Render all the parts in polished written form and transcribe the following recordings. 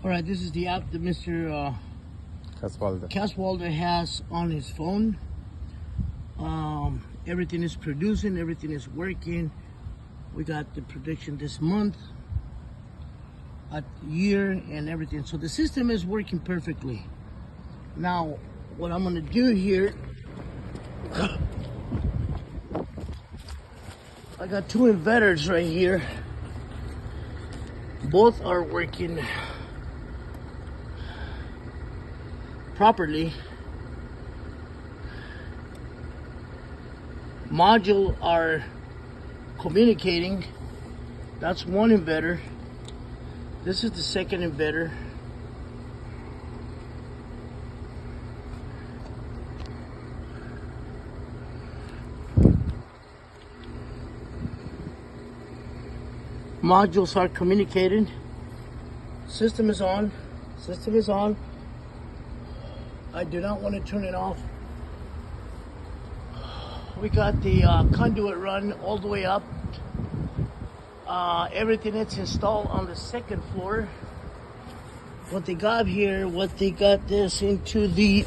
All right, this is the app that Mr. Kaswalder has on his phone. Everything is producing, everything is working. We got the prediction this month, at year, and everything. So the system is working perfectly. Now, what I'm gonna do here, I got two inverters right here. Both are working properly. Module are communicating. That's one inverter. This is the second inverter. Modules are communicating. System is on. System is on. I do not want to turn it off. We got the conduit run all the way up. Everything that's installed on the second floor. What they got here, they got this into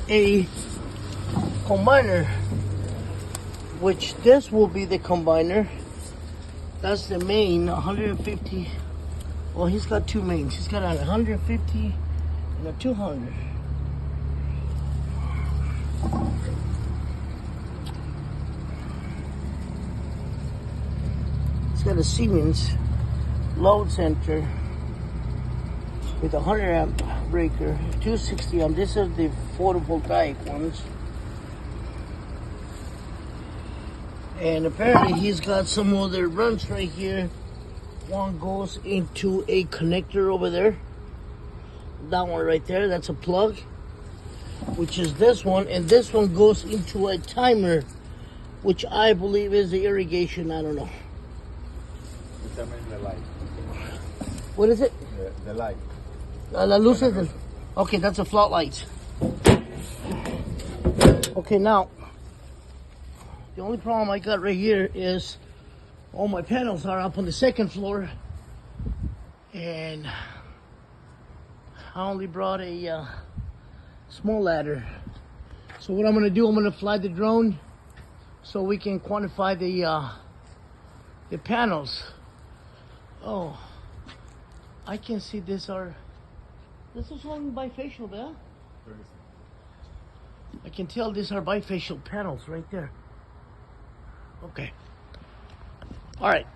a combiner, which this will be the combiner. That's the main 150. Well, he's got two mains. He's got a 150 and a 200. It's got a Siemens load center with a 100 amp breaker, 260 amp. This is the photovoltaic ones. And apparently he's got some other runs right here. One goes into a connector over there. That one right there, that's a plug, which is this one. And this one goes into a timer, which I believe is the irrigation. I don't know. The light. What is it? The light. La luces. Okay, that's a floodlight. Okay, now, the only problem I got right here is all my panels are up on the second floor, and I only brought a small ladder. So what I'm gonna do, I'm gonna fly the drone so we can quantify the panels. Oh, I can see this is only bifacial there. I can tell these are bifacial panels right there. Okay. All right.